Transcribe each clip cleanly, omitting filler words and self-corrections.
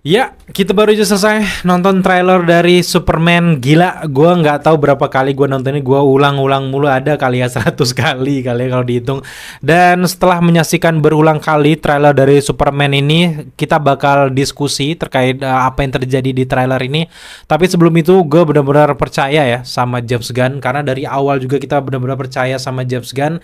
Ya, kita baru aja selesai nonton trailer dari Superman. Gila, gua nggak tahu berapa kali gua nonton ini. Gua ulang-ulang mulu, ada kali ya 100 kali ya kalau dihitung. Dan setelah menyaksikan berulang kali trailer dari Superman ini, kita bakal diskusi terkait apa yang terjadi di trailer ini. Tapi sebelum itu, gue benar-benar percaya ya sama James Gunn, karena dari awal juga kita benar-benar percaya sama James Gunn.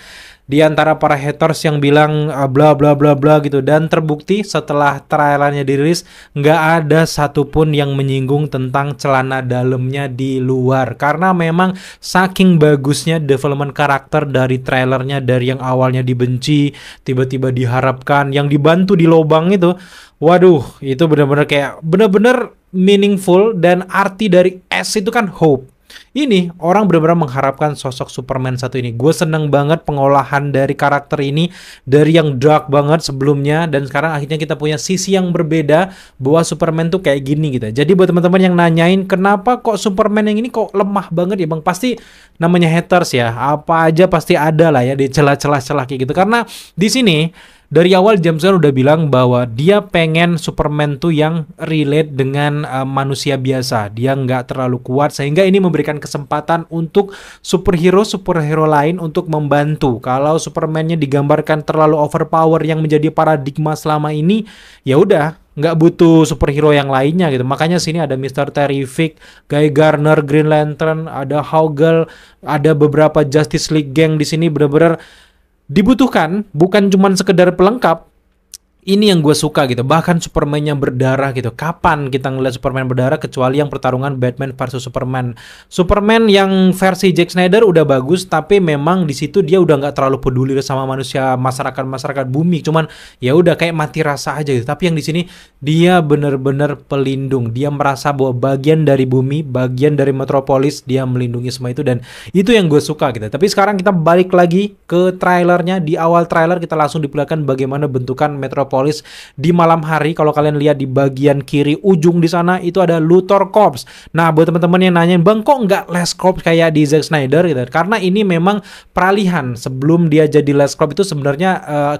Di antara para haters yang bilang bla bla bla bla gitu, dan terbukti setelah trailernya dirilis nggak ada satupun yang menyinggung tentang celana dalamnya di luar, karena memang saking bagusnya development karakter dari trailernya, dari yang awalnya dibenci tiba-tiba diharapkan, yang dibantu di lobang itu. Waduh, itu benar-benar kayak benar-benar meaningful, dan arti dari S itu kan hope. Ini orang benar-benar mengharapkan sosok Superman satu ini. Gue seneng banget pengolahan dari karakter ini, dari yang dark banget sebelumnya, dan sekarang akhirnya kita punya sisi yang berbeda bahwa Superman tuh kayak gini gitu. Jadi buat teman-teman yang nanyain kenapa kok Superman yang ini kok lemah banget ya bang, pasti namanya haters ya. Apa aja pasti ada lah ya di celah-celah kayak gitu. Karena di sini dari awal James Gunn udah bilang bahwa dia pengen Superman tuh yang relate dengan manusia biasa. Dia nggak terlalu kuat, sehingga ini memberikan kesempatan untuk superhero lain untuk membantu. Kalau Superman-nya digambarkan terlalu overpower yang menjadi paradigma selama ini, ya udah nggak butuh superhero yang lainnya gitu. Makanya sini ada Mr. Terrific, Guy Gardner, Green Lantern, ada Hawkgirl, ada beberapa Justice League gang di sini bener-bener dibutuhkan, bukan cuman sekedar pelengkap. Ini yang gue suka gitu. Bahkan Superman-nya berdarah gitu. Kapan kita ngeliat Superman berdarah kecuali yang pertarungan Batman versus Superman. Superman yang versi Zack Snyder udah bagus, tapi memang di situ dia udah nggak terlalu peduli sama manusia, masyarakat bumi. Cuman ya udah kayak mati rasa aja gitu. Tapi yang di sini dia bener-bener pelindung. Dia merasa bahwa bagian dari bumi, bagian dari metropolis, dia melindungi semua itu, dan itu yang gue suka gitu. Tapi sekarang kita balik lagi ke trailernya. Di awal trailer kita langsung diperlihatkan bagaimana bentukan metropolis di malam hari. Kalau kalian lihat di bagian kiri ujung di sana itu ada Luthor Corps. Nah, buat teman-teman yang nanyain, "Bang, kok nggak Les Corps kayak di Zack Snyder?" gitu. Karena ini memang peralihan. Sebelum dia jadi Les Corps itu sebenarnya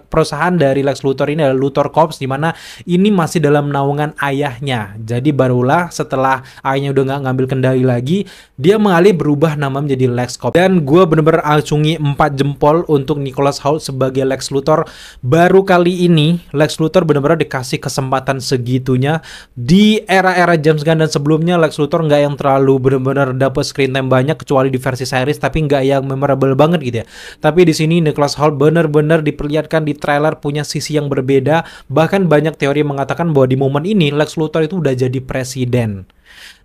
perusahaan dari Lex Luthor ini adalah Luthor Corps, di mana ini masih dalam naungan ayahnya. Jadi barulah setelah ayahnya udah nggak ngambil kendali lagi, dia mengalih berubah nama menjadi Lex Corps. Dan gue bener-bener acungi 4 jempol untuk Nicholas Hoult sebagai Lex Luthor. Baru kali ini Lex Luthor benar-benar dikasih kesempatan segitunya. Di era-era James Gunn dan sebelumnya, Lex Luthor nggak yang terlalu benar-benar dapat screen time banyak, kecuali di versi series, tapi nggak yang memorable banget gitu ya. Tapi di sini Nicholas Hoult benar-benar diperlihatkan di trailer punya sisi yang berbeda. Bahkan banyak teori mengatakan bahwa di momen ini Lex Luthor itu udah jadi presiden.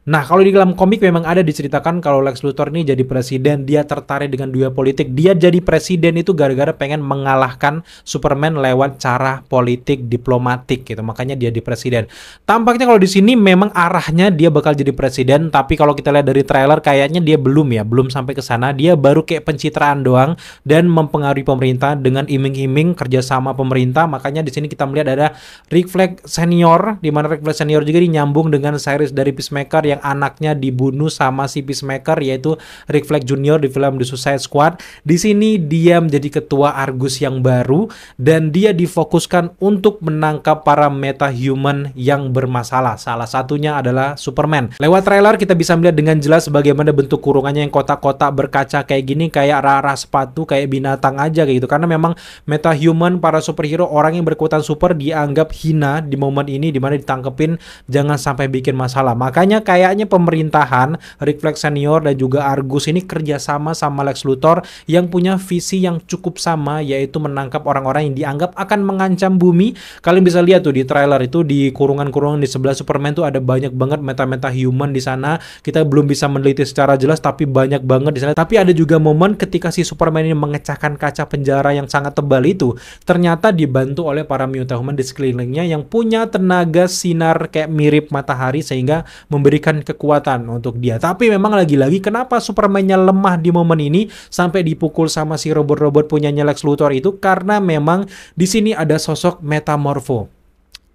Nah, kalau di dalam komik memang ada diceritakan kalau Lex Luthor ini jadi presiden, dia tertarik dengan dunia politik. Dia jadi presiden itu gara-gara pengen mengalahkan Superman lewat cara politik diplomatik gitu. Makanya dia di presiden. Tampaknya kalau di sini memang arahnya dia bakal jadi presiden, tapi kalau kita lihat dari trailer kayaknya dia belum ya, belum sampai ke sana. Dia baru kayak pencitraan doang dan mempengaruhi pemerintah dengan iming-iming kerjasama pemerintah. Makanya di sini kita melihat ada Rick Flag senior, di mana Rick Flag senior juga nyambung dengan series dari Peacemaker yang anaknya dibunuh sama si Peacemaker, yaitu Rick Flag Jr. di film The Suicide Squad. Di sini dia menjadi ketua Argus yang baru, dan dia difokuskan untuk menangkap para metahuman yang bermasalah. Salah satunya adalah Superman. Lewat trailer kita bisa melihat dengan jelas bagaimana bentuk kurungannya yang kotak-kotak berkaca kayak gini, kayak rara sepatu, kayak binatang aja kayak gitu. Karena memang metahuman, para superhero, orang yang berkekuatan super dianggap hina di momen ini, dimana ditangkepin jangan sampai bikin masalah. Makanya kayaknya pemerintahan Rick Flag Senior dan juga Argus ini kerjasama sama Lex Luthor yang punya visi yang cukup sama, yaitu menangkap orang-orang yang dianggap akan mengancam bumi. Kalian bisa lihat tuh di trailer itu, di kurungan-kurungan di sebelah Superman tuh ada banyak banget meta-meta human di sana. Kita belum bisa meneliti secara jelas, tapi banyak banget di sana. Tapi ada juga momen ketika si Superman ini mengecahkan kaca penjara yang sangat tebal itu, ternyata dibantu oleh para mutahuman di sekelilingnya yang punya tenaga sinar kayak mirip matahari, sehingga memberikan kekuatan untuk dia. Tapi memang lagi-lagi kenapa Superman-nya lemah di momen ini sampai dipukul sama si robot-robot punyanya Lex Luthor itu, karena memang di sini ada sosok Metamorpho.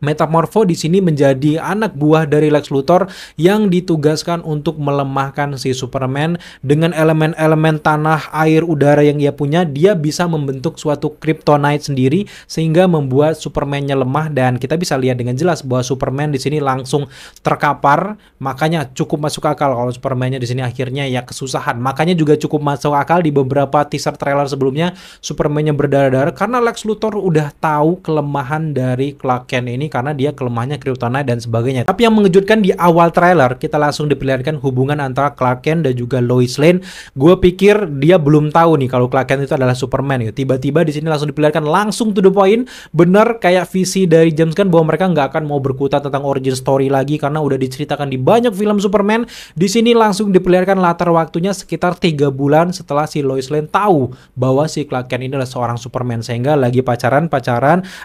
Metamorpho di sini menjadi anak buah dari Lex Luthor yang ditugaskan untuk melemahkan si Superman dengan elemen-elemen tanah, air, udara yang ia punya. Dia bisa membentuk suatu kryptonite sendiri sehingga membuat Superman-nya lemah, dan kita bisa lihat dengan jelas bahwa Superman di sini langsung terkapar. Makanya cukup masuk akal kalau Superman-nya di sini akhirnya ya kesusahan. Makanya juga cukup masuk akal di beberapa teaser trailer sebelumnya Superman-nya berdarah-darah karena Lex Luthor udah tahu kelemahan dari Clark Kent ini karena dia kelemahannya kryptonite dan sebagainya. Tapi yang mengejutkan di awal trailer kita langsung diperlihatkan hubungan antara Clark Kent dan juga Lois Lane. Gue pikir dia belum tahu nih kalau Clark Kent itu adalah Superman gitu. Tiba-tiba di sini langsung diperlihatkan langsung to the point. Bener kayak visi dari James Gunn bahwa mereka nggak akan mau berkutat tentang origin story lagi karena udah diceritakan di banyak film Superman. Di sini langsung diperlihatkan latar waktunya sekitar 3 bulan setelah si Lois Lane tahu bahwa si Clark Kent ini adalah seorang Superman, sehingga lagi pacaran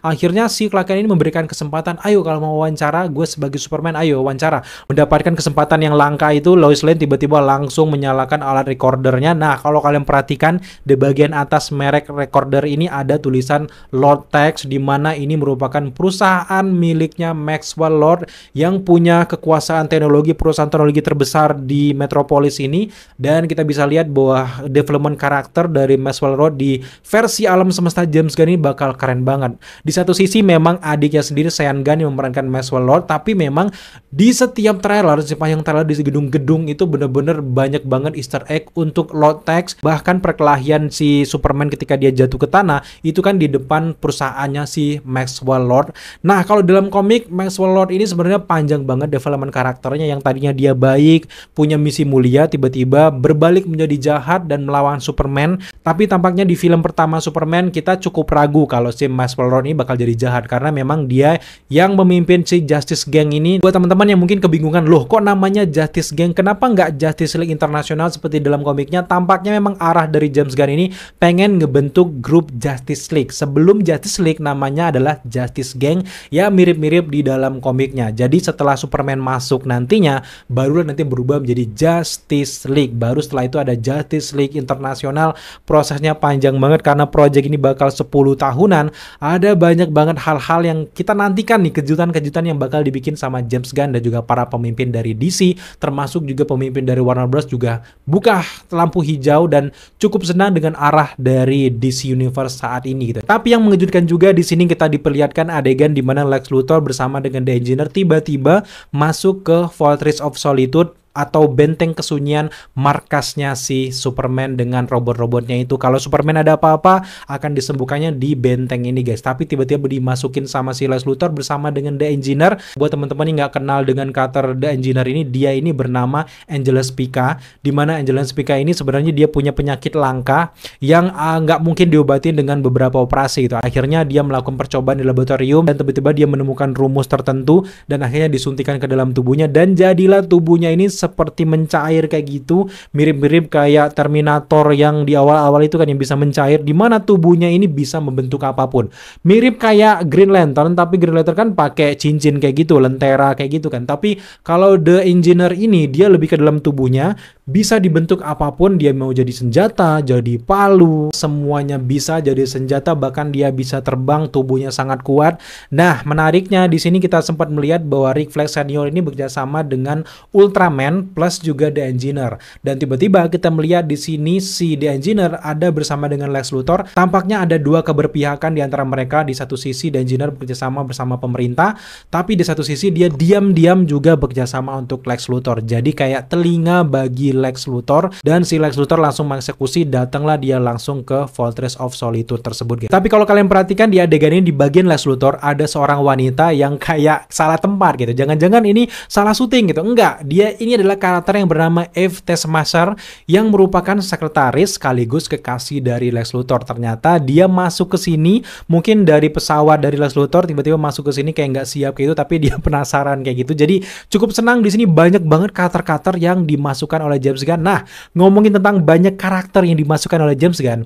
akhirnya si Clark Kent ini memberikan kesempatan, ayo kalau mau wawancara gue sebagai Superman, ayo wawancara. Mendapatkan kesempatan yang langka itu, Lois Lane tiba-tiba langsung menyalakan alat recordernya. Nah, kalau kalian perhatikan di bagian atas merek recorder ini ada tulisan Lord Tex, di mana ini merupakan perusahaan miliknya Maxwell Lord yang punya kekuasaan teknologi, perusahaan teknologi terbesar di Metropolis ini. Dan kita bisa lihat bahwa development karakter dari Maxwell Lord di versi alam semesta James Gunn ini bakal keren banget. Di satu sisi memang adiknya sendiri Sean Gunn yang memerankan Maxwell Lord, tapi memang di setiap trailer, sepanjang trailer di gedung-gedung itu bener-bener banyak banget easter egg untuk Lord Tex. Bahkan perkelahian si Superman ketika dia jatuh ke tanah itu kan di depan perusahaannya si Maxwell Lord. Nah, kalau dalam komik Maxwell Lord ini sebenarnya panjang banget development karakternya, yang tadinya dia baik, punya misi mulia, tiba-tiba berbalik menjadi jahat dan melawan Superman. Tapi tampaknya di film pertama Superman kita cukup ragu kalau si Maxwell Lord ini bakal jadi jahat karena memang dia yang memimpin si Justice Gang ini. Buat teman-teman yang mungkin kebingungan, loh kok namanya Justice Gang, kenapa nggak Justice League Internasional seperti dalam komiknya? Tampaknya memang arah dari James Gunn ini pengen ngebentuk grup Justice League. Sebelum Justice League namanya adalah Justice Gang, ya mirip-mirip di dalam komiknya. Jadi setelah Superman masuk nantinya baru nanti berubah menjadi Justice League. Baru setelah itu ada Justice League Internasional. Prosesnya panjang banget karena project ini bakal 10 tahunan. Ada banyak banget hal-hal yang kita nantikan nih, kejutan-kejutan yang bakal dibikin sama James Gunn dan juga para pemimpin dari DC, termasuk juga pemimpin dari Warner Bros juga buka lampu hijau dan cukup senang dengan arah dari DC Universe saat ini gitu. Tapi yang mengejutkan juga di sini kita diperlihatkan adegan di mana Lex Luthor bersama dengan The Engineer tiba-tiba masuk ke Fortress of Solitude atau benteng kesunyian markasnya si Superman dengan robot-robotnya itu. Kalau Superman ada apa-apa akan disembuhkannya di benteng ini guys. Tapi tiba-tiba dimasukin sama si Lex Luthor bersama dengan The Engineer. Buat teman-teman yang nggak kenal dengan karakter The Engineer ini, dia ini bernama Angelus Pica. Dimana Angelus Pica ini sebenarnya dia punya penyakit langka yang nggak mungkin diobatin dengan beberapa operasi gitu. Akhirnya dia melakukan percobaan di laboratorium dan tiba-tiba dia menemukan rumus tertentu dan akhirnya disuntikan ke dalam tubuhnya dan jadilah tubuhnya ini seperti mencair kayak gitu, mirip-mirip kayak Terminator yang di awal-awal itu kan yang bisa mencair, di mana tubuhnya ini bisa membentuk apapun. Mirip kayak Green Lantern, tapi Green Lantern kan pakai cincin kayak gitu, lentera kayak gitu kan. Tapi kalau The Engineer ini dia lebih ke dalam tubuhnya, bisa dibentuk apapun, dia mau jadi senjata, jadi palu, semuanya bisa jadi senjata, bahkan dia bisa terbang, tubuhnya sangat kuat. Nah, menariknya di sini kita sempat melihat bahwa Rick Flag Senior ini bekerjasama dengan Ultraman plus juga The Engineer. Dan tiba-tiba kita melihat di sini si The Engineer ada bersama dengan Lex Luthor. Tampaknya ada dua keberpihakan di antara mereka. Di satu sisi The Engineer bekerjasama bersama pemerintah, tapi di satu sisi dia diam-diam juga bekerjasama untuk Lex Luthor. Jadi kayak telinga bagi Lex Luthor, dan si Lex Luthor langsung mengeksekusi, datanglah dia langsung ke Fortress of Solitude tersebut. Tapi kalau kalian perhatikan di adegan ini, di bagian Lex Luthor ada seorang wanita yang kayak salah tempat gitu. Jangan-jangan ini salah syuting gitu. Enggak, dia ini adalah karakter yang bernama Eve Tessmacher yang merupakan sekretaris sekaligus kekasih dari Lex Luthor. Ternyata dia masuk ke sini mungkin dari pesawat dari Lex Luthor, tiba-tiba masuk ke sini kayak nggak siap kayak gitu, tapi dia penasaran kayak gitu. Jadi cukup senang di sini banyak banget karakter-karakter yang dimasukkan oleh James Gunn. Nah, ngomongin tentang banyak karakter yang dimasukkan oleh James Gunn,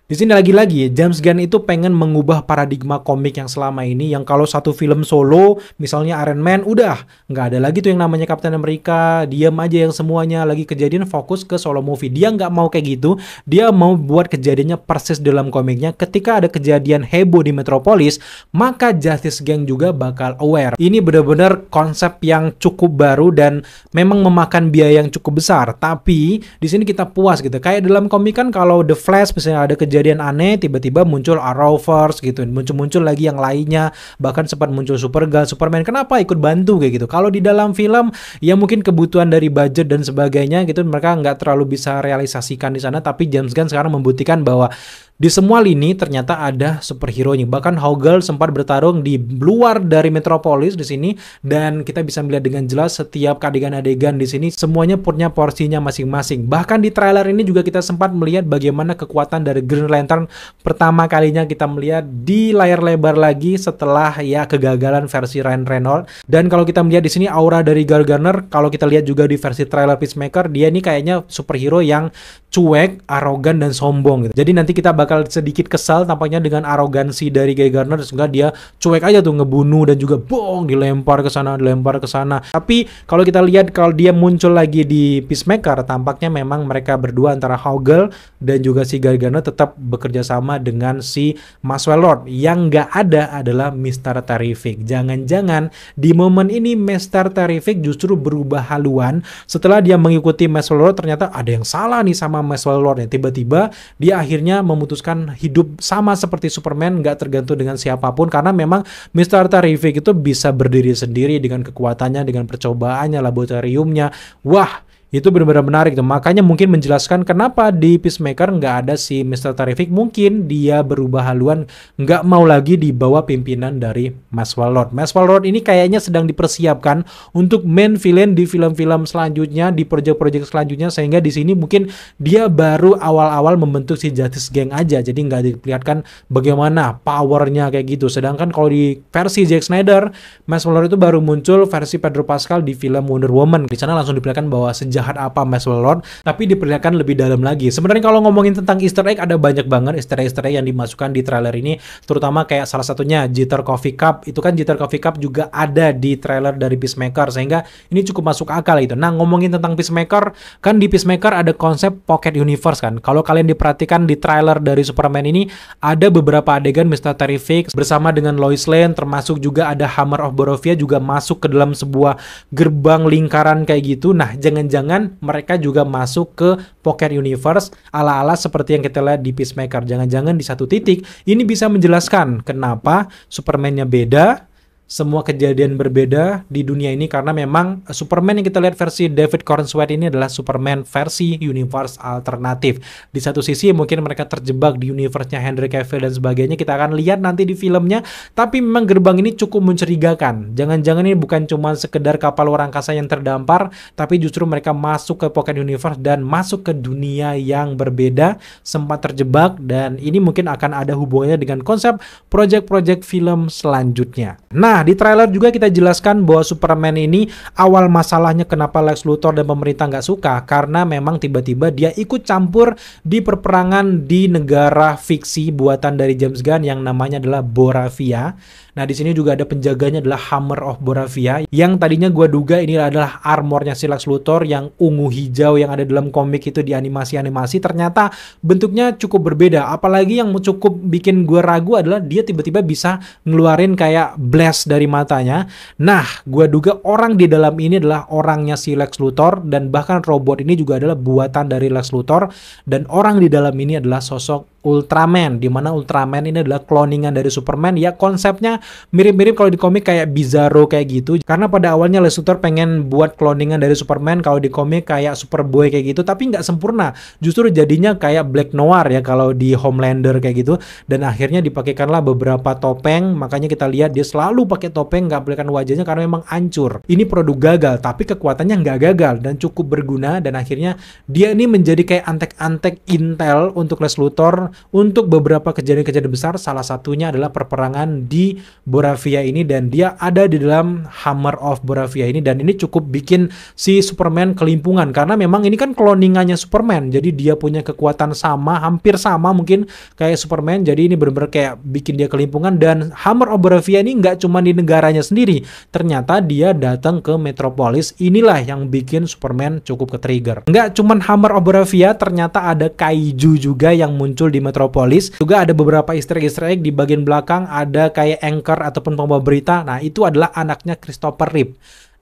Di sini lagi-lagi James Gunn itu pengen mengubah paradigma komik yang selama ini, yang kalau satu film solo, misalnya Iron Man, udah nggak ada lagi tuh yang namanya Captain America, diam aja yang semuanya lagi kejadian, fokus ke solo movie. Dia nggak mau kayak gitu, dia mau buat kejadiannya persis dalam komiknya. Ketika ada kejadian heboh di Metropolis, maka Justice Gang juga bakal aware. Ini benar-benar konsep yang cukup baru dan memang memakan biaya yang cukup besar. Tapi di sini kita puas gitu. Kayak dalam komik kan kalau The Flash misalnya ada kejadian aneh, tiba-tiba muncul Arrowverse gitu, muncul lagi yang lainnya, bahkan sempat muncul Supergirl, Superman, kenapa ikut bantu kayak gitu. Kalau di dalam film ya mungkin kebutuhan dari budget dan sebagainya gitu, mereka nggak terlalu bisa realisasikan di sana. Tapi James Gunn sekarang membuktikan bahwa di semua lini ternyata ada superhero-nya. Bahkan Hawkgirl sempat bertarung di luar dari Metropolis di sini, dan kita bisa melihat dengan jelas setiap adegan-adegan di sini semuanya punya porsinya masing-masing. Bahkan di trailer ini juga kita sempat melihat bagaimana kekuatan dari Green Lantern pertama kalinya kita melihat di layar lebar lagi setelah ya kegagalan versi Ryan Reynolds. Dan kalau kita melihat di sini aura dari Guy Gardner, kalau kita lihat juga di versi trailer Peacemaker, dia ini kayaknya superhero yang cuek, arogan dan sombong gitu. Jadi nanti kita bakal sedikit kesal tampaknya dengan arogansi dari Guy Gardner, sehingga dia cuek aja tuh ngebunuh dan juga dilempar ke sana, dilempar ke sana. Tapi kalau kita lihat kalau dia muncul lagi di Peacemaker, tampaknya memang mereka berdua antara Hawkgirl dan juga si Guy Gardner tetap bekerja sama dengan si Maxwell Lord. Yang nggak ada adalah Mr. Terrific. Jangan-jangan di momen ini Mr. Terrific justru berubah haluan setelah dia mengikuti Maxwell Lord, ternyata ada yang salah nih sama Maxwell Lord ya. Tiba-tiba dia akhirnya memutuskan hidup sama seperti Superman, nggak tergantung dengan siapapun, karena memang Mr. Terrific itu bisa berdiri sendiri dengan kekuatannya, dengan percobaannya, laboratoriumnya. Wah, itu benar-benar menarik tuh. Makanya mungkin menjelaskan kenapa di Peacemaker nggak ada si Mr. Terrific. Mungkin dia berubah haluan, nggak mau lagi di bawah pimpinan dari Maxwell Lord. Maxwell Lord ini kayaknya sedang dipersiapkan untuk main villain di film-film selanjutnya, di project-project selanjutnya, sehingga di sini mungkin dia baru awal-awal membentuk si Justice Gang aja. Jadi nggak diperlihatkan bagaimana powernya kayak gitu. Sedangkan kalau di versi Zack Snyder, Maxwell Lord itu baru muncul versi Pedro Pascal di film Wonder Woman. Di sana langsung diperlihatkan bahwa jahat apa Maxwell Lord, tapi diperlihatkan lebih dalam lagi. Sebenarnya kalau ngomongin tentang Easter egg, ada banyak banget Easter egg yang dimasukkan di trailer ini, terutama kayak salah satunya Jitter Coffee Cup. Itu kan Jitter Coffee Cup juga ada di trailer dari Peacemaker, sehingga ini cukup masuk akal itu. Nah, ngomongin tentang Peacemaker, kan di Peacemaker ada konsep Pocket Universe kan. Kalau kalian diperhatikan di trailer dari Superman ini, ada beberapa adegan Mr. Terrific bersama dengan Lois Lane, termasuk juga ada Hammer of Barovia juga masuk ke dalam sebuah gerbang lingkaran kayak gitu. Nah, jangan-jangan mereka juga masuk ke Pocket Universe ala-ala seperti yang kita lihat di Peacemaker. Jangan-jangan di satu titik ini bisa menjelaskan kenapa Superman-nya beda, semua kejadian berbeda di dunia ini, karena memang Superman yang kita lihat versi David Corenswet ini adalah Superman versi universe alternatif. Di satu sisi mungkin mereka terjebak di universe-nya Henry Cavill dan sebagainya, kita akan lihat nanti di filmnya, tapi memang gerbang ini cukup mencurigakan. Jangan-jangan ini bukan cuma sekedar kapal luar angkasa yang terdampar, tapi justru mereka masuk ke Pocket Universe dan masuk ke dunia yang berbeda, sempat terjebak, dan ini mungkin akan ada hubungannya dengan konsep project-project film selanjutnya. Nah, di trailer juga kita jelaskan bahwa Superman ini awal masalahnya kenapa Lex Luthor dan pemerintah nggak suka, karena memang tiba-tiba dia ikut campur di perperangan di negara fiksi buatan dari James Gunn yang namanya adalah Boravia. Nah, di sini juga ada penjaganya adalah Hammer of Boravia, yang tadinya gua duga ini adalah armornya si Lex Luthor yang ungu hijau yang ada dalam komik itu di animasi-animasi, ternyata bentuknya cukup berbeda. Apalagi yang cukup bikin gua ragu adalah dia tiba-tiba bisa ngeluarin kayak blast dari matanya. Nah, gua duga orang di dalam ini adalah orangnya si Lex Luthor, dan bahkan robot ini juga adalah buatan dari Lex Luthor, dan orang di dalam ini adalah sosok Ultraman, di mana Ultraman ini adalah cloningan dari Superman. Ya, konsepnya mirip-mirip kalau di komik kayak Bizarro kayak gitu. Karena pada awalnya Lex Luthor pengen buat cloningan dari Superman, kalau di komik kayak Superboy kayak gitu, tapi nggak sempurna. Justru jadinya kayak Black Noir ya kalau di Homelander kayak gitu. Dan akhirnya dipakaikanlah beberapa topeng, makanya kita lihat dia selalu pakai topeng, nggak pelihkan wajahnya karena memang hancur. Ini produk gagal, tapi kekuatannya nggak gagal dan cukup berguna, dan akhirnya dia ini menjadi kayak antek-antek intel untuk Lex Luthor untuk beberapa kejadian-kejadian besar. Salah satunya adalah perperangan di Boravia ini, dan dia ada di dalam Hammer of Boravia ini, dan ini cukup bikin si Superman kelimpungan karena memang ini kan cloningannya Superman, jadi dia punya kekuatan sama, hampir sama mungkin kayak Superman, jadi ini bener-bener kayak bikin dia kelimpungan. Dan Hammer of Boravia ini nggak cuma di negaranya sendiri, ternyata dia datang ke Metropolis. Inilah yang bikin Superman cukup ke-trigger. Nggak cuma Hammer of Boravia, ternyata ada kaiju juga yang muncul di Metropolis. Juga ada beberapa easter egg di bagian belakang, ada kayak anchor ataupun pembawa berita. Nah, itu adalah anaknya Christopher Reeve.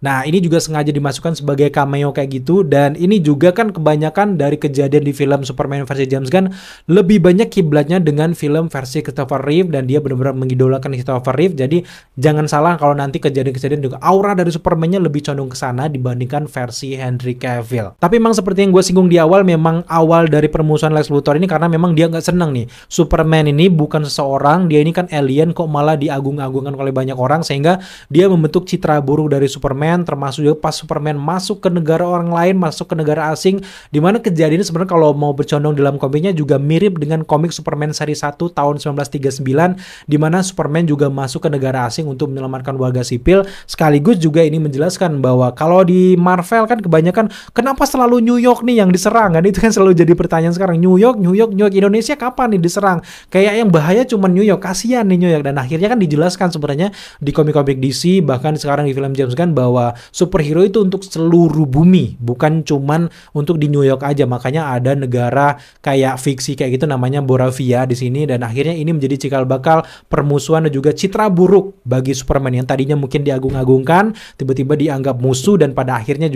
Nah, ini juga sengaja dimasukkan sebagai cameo kayak gitu, dan ini juga kan kebanyakan dari kejadian di film Superman versi James Gunn lebih banyak kiblatnya dengan film versi Christopher Reeve, dan dia benar-benar mengidolakan Christopher Reeve. Jadi jangan salah kalau nanti kejadian-kejadian juga aura dari Superman-nya lebih condong ke sana dibandingkan versi Henry Cavill. Tapi memang seperti yang gue singgung di awal, memang awal dari permusuhan Lex Luthor ini karena memang dia nggak seneng nih. Superman ini bukan seseorang, dia ini kan alien kok malah diagung-agungkan oleh banyak orang, sehingga dia membentuk citra buruk dari Superman, termasuk juga pas Superman masuk ke negara orang lain, masuk ke negara asing, dimana kejadian ini sebenarnya kalau mau bercondong dalam komiknya juga mirip dengan komik Superman seri 1 tahun 1939, dimana Superman juga masuk ke negara asing untuk menyelamatkan warga sipil. Sekaligus juga ini menjelaskan bahwa kalau di Marvel kan kebanyakan kenapa selalu New York nih yang diserang, kan itu kan selalu jadi pertanyaan sekarang. New York, Indonesia kapan nih diserang? Kayak yang bahaya cuma New York, kasihan nih New York. Dan akhirnya kan dijelaskan sebenarnya di komik-komik DC, bahkan sekarang di film James Gunn, bahwa superhero itu untuk seluruh bumi, bukan cuman untuk di New York aja. Makanya ada negara kayak fiksi kayak gitu namanya Boravia di sini, dan akhirnya ini menjadi cikal bakal permusuhan dan juga citra buruk bagi Superman yang tadinya mungkin diagung-agungkan, tiba-tiba dianggap musuh, dan pada akhirnya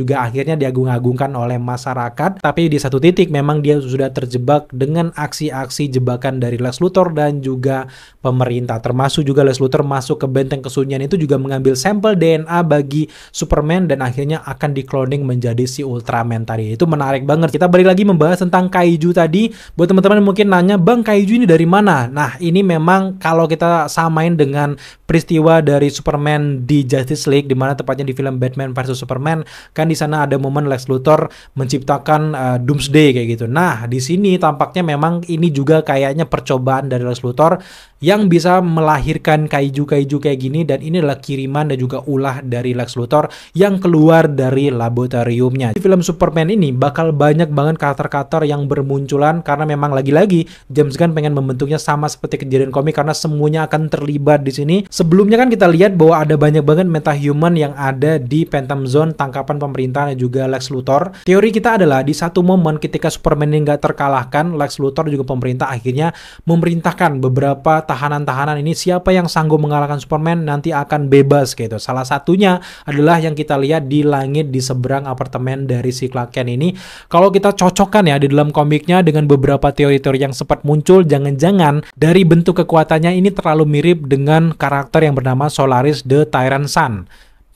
diagung-agungkan oleh masyarakat. Tapi di satu titik memang dia sudah terjebak dengan aksi-aksi jebakan dari Lex Luthor dan juga pemerintah, termasuk juga Lex Luthor masuk ke benteng kesunyian itu juga mengambil sampel DNA bagi Superman, dan akhirnya akan dikloning menjadi si Ultraman tadi. Itu menarik banget. Kita balik lagi membahas tentang kaiju tadi. Buat teman-teman mungkin nanya, "Bang, kaiju ini dari mana?" Nah, ini memang kalau kita samain dengan peristiwa dari Superman di Justice League, di mana tepatnya di film Batman versus Superman, kan di sana ada momen Lex Luthor menciptakan Doomsday kayak gitu. Nah, di sini tampaknya memang ini juga kayaknya percobaan dari Lex Luthor yang bisa melahirkan kaiju-kaiju kayak gini, dan ini adalah kiriman dan juga ulah dari Lex Luthor yang keluar dari laboratoriumnya. Di film Superman ini bakal banyak banget karakter-karakter yang bermunculan, karena memang lagi-lagi James Gunn pengen membentuknya sama seperti kejadian komik, karena semuanya akan terlibat di sini. Sebelumnya kan kita lihat bahwa ada banyak banget metahuman yang ada di Phantom Zone, tangkapan pemerintah dan juga Lex Luthor. Teori kita adalah di satu momen ketika Superman ini nggak terkalahkan, Lex Luthor juga pemerintah akhirnya memerintahkan beberapa tahanan-tahanan ini, siapa yang sanggup mengalahkan Superman nanti akan bebas gitu. Salah satunya adalah yang kita lihat di langit di seberang apartemen dari si Clark Kent ini. Kalau kita cocokkan ya di dalam komiknya dengan beberapa teori-teori yang sempat muncul, jangan-jangan dari bentuk kekuatannya ini terlalu mirip dengan karakter yang bernama Solaris the Tyrant Sun.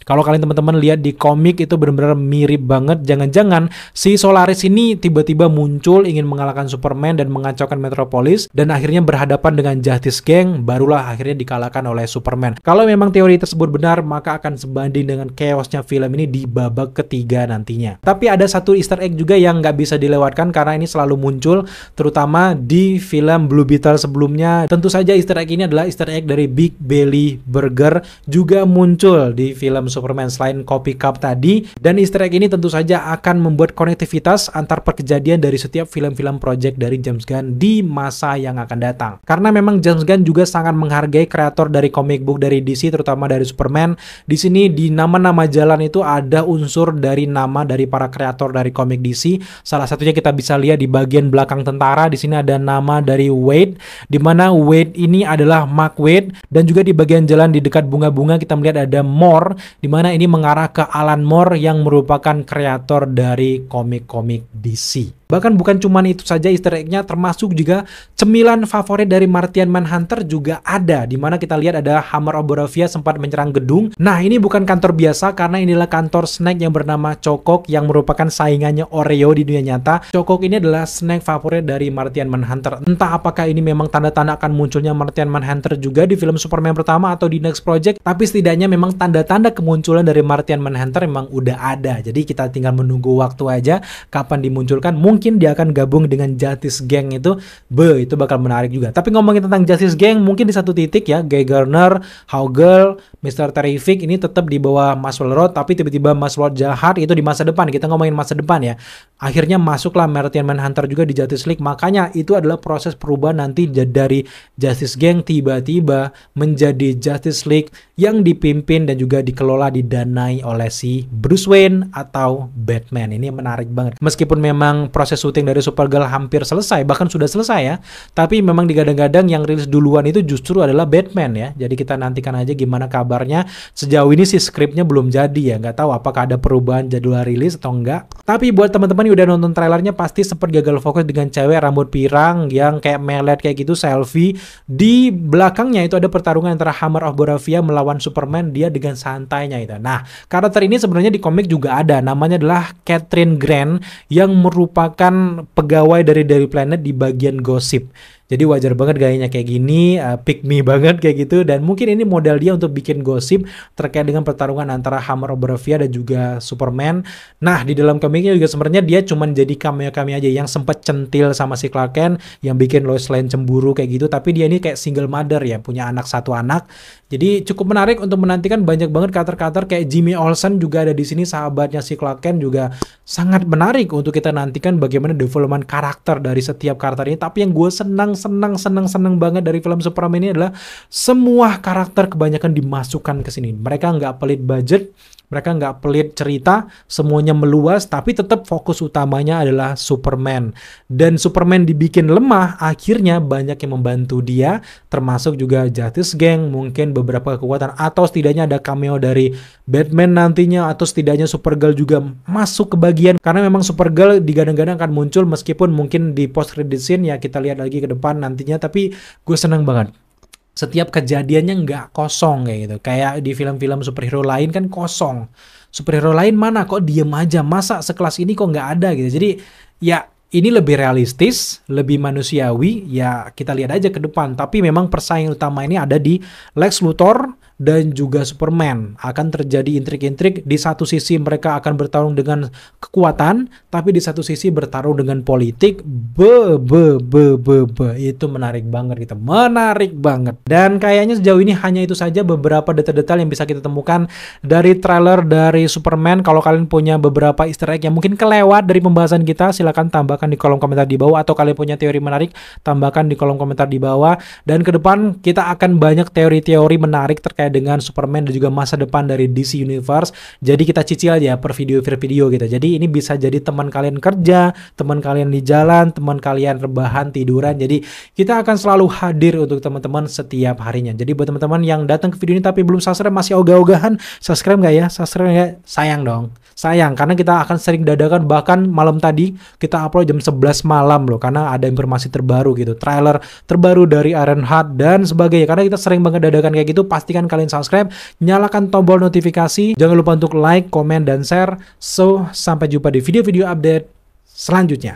Kalau kalian teman-teman lihat di komik itu benar-benar mirip banget. Jangan-jangan si Solaris ini tiba-tiba muncul ingin mengalahkan Superman dan mengacaukan Metropolis, dan akhirnya berhadapan dengan Justice Gang, barulah akhirnya dikalahkan oleh Superman. Kalau memang teori tersebut benar, maka akan sebanding dengan chaosnya film ini di babak ketiga nantinya. Tapi ada satu easter egg juga yang nggak bisa dilewatkan karena ini selalu muncul, terutama di film Blue Beetle sebelumnya. Tentu saja easter egg ini adalah easter egg dari Big Belly Burger, juga muncul di film Superman selain Coffee Cup tadi. Dan easter egg ini tentu saja akan membuat konektivitas antar kejadian dari setiap film-film project dari James Gunn di masa yang akan datang. Karena memang James Gunn juga sangat menghargai kreator dari comic book dari DC, terutama dari Superman. Di sini di nama-nama jalan itu ada unsur dari nama dari para kreator dari komik DC. Salah satunya kita bisa lihat di bagian belakang tentara. Di sini ada nama dari Wade, di mana Wade ini adalah Mark Waid, dan juga di bagian jalan di dekat bunga-bunga kita melihat ada Moore, di mana ini mengarah ke Alan Moore yang merupakan kreator dari komik-komik DC. Bahkan bukan cuma itu saja easter egg-nya, termasuk juga cemilan favorit dari Martian Manhunter juga ada, dimana kita lihat ada Hammer of Boravia sempat menyerang gedung. Nah, ini bukan kantor biasa karena inilah kantor snack yang bernama Cokok yang merupakan saingannya Oreo di dunia nyata. Cokok ini adalah snack favorit dari Martian Manhunter. Entah apakah ini memang tanda-tanda akan munculnya Martian Manhunter juga di film Superman pertama atau di next project, tapi setidaknya memang tanda-tanda kemunculan dari Martian Manhunter memang udah ada. Jadi kita tinggal menunggu waktu aja kapan dimunculkan. Mungkin dia akan gabung dengan Justice Gang itu bakal menarik juga. Tapi ngomongin tentang Justice Gang, mungkin di satu titik ya, Guy Garner, Hawkgirl, Mr. Terrific ini tetap di bawah Maxwell Road, tapi tiba-tiba Maxwell jahat itu di masa depan. Kita ngomongin masa depan ya. Akhirnya masuklah Martian Manhunter juga di Justice League. Makanya itu adalah proses perubahan nanti dari Justice Gang tiba-tiba menjadi Justice League yang dipimpin dan juga dikelola, didanai oleh si Bruce Wayne atau Batman. Ini menarik banget. Meskipun memang proses syuting dari Supergirl hampir selesai, bahkan sudah selesai ya, tapi memang digadang-gadang yang rilis duluan itu justru adalah Batman ya. Jadi kita nantikan aja gimana kabarnya. Sejauh ini sih skripnya belum jadi ya, nggak tahu apakah ada perubahan jadwal rilis atau enggak. Tapi buat teman-teman yang udah nonton trailernya pasti sempat gagal fokus dengan cewek rambut pirang yang kayak melet kayak gitu, selfie. Di belakangnya itu ada pertarungan antara Hammer of Boravia melawan Superman, dia dengan santainya itu. Nah, karakter ini sebenarnya di komik juga ada, namanya adalah Catherine Grant yang merupakan pegawai dari Daily Planet di bagian gosip. Jadi wajar banget gayanya kayak gini, pick me banget kayak gitu, dan mungkin ini modal dia untuk bikin gosip terkait dengan pertarungan antara Hammer of Boravia dan juga Superman. Nah, di dalam komiknya juga sebenarnya dia cuman jadi cameo-cameo aja yang sempat centil sama si Clark Kent yang bikin Lois Lane cemburu kayak gitu, tapi dia ini kayak single mother ya, punya satu anak. Jadi cukup menarik untuk menantikan, banyak banget karakter-karakter kayak Jimmy Olsen juga ada di sini, sahabatnya si Clark Kent juga sangat menarik untuk kita nantikan bagaimana development karakter dari setiap karakter ini. Tapi yang gue senang banget dari film Superman ini adalah semua karakter kebanyakan dimasukkan ke sini. Mereka nggak pelit budget, mereka nggak pelit cerita, semuanya meluas, tapi tetap fokus utamanya adalah Superman. Dan Superman dibikin lemah, akhirnya banyak yang membantu dia, termasuk juga Justice Gang, mungkin beberapa kekuatan, atau setidaknya ada cameo dari Batman nantinya, atau setidaknya Supergirl juga masuk ke bagian, karena memang Supergirl digadang-gadang akan muncul, meskipun mungkin di post credit scene ya kita lihat lagi ke depan nantinya, tapi gue senang banget. Setiap kejadiannya nggak kosong kayak gitu. Kayak di film-film superhero lain kan kosong. Superhero lain mana kok diem aja. Masa sekelas ini kok nggak ada gitu. Jadi ya ini lebih realistis, lebih manusiawi. Ya kita lihat aja ke depan. Tapi memang persaing utama ini ada di Lex Luthor dan juga Superman. Akan terjadi intrik-intrik. Di satu sisi mereka akan bertarung dengan kekuatan, tapi di satu sisi bertarung dengan politik. Itu menarik banget gitu. Menarik banget. Dan kayaknya sejauh ini hanya itu saja beberapa detail-detail yang bisa kita temukan dari trailer dari Superman. Kalau kalian punya beberapa easter egg yang mungkin kelewat dari pembahasan kita, silahkan tambahkan di kolom komentar di bawah. Atau kalian punya teori menarik, tambahkan di kolom komentar di bawah. Dan ke depan kita akan banyak teori-teori menarik terkait dengan Superman dan juga masa depan dari DC Universe. Jadi kita cicil aja per video gitu. Jadi ini bisa jadi teman kalian kerja, teman kalian di jalan, teman kalian rebahan, tiduran. Jadi kita akan selalu hadir untuk teman-teman setiap harinya. Jadi buat teman-teman yang datang ke video ini tapi belum subscribe, masih ogah-ogahan, subscribe nggak ya? Subscribe nggak? Sayang dong. Sayang, karena kita akan sering dadakan, bahkan malam tadi kita upload jam 11 malam loh, karena ada informasi terbaru gitu, trailer terbaru dari Ironheart dan sebagainya. Karena kita sering banget dadakan kayak gitu, pastikan kalian subscribe, nyalakan tombol notifikasi, jangan lupa untuk like, komen, dan share. So, sampai jumpa di video-video update selanjutnya.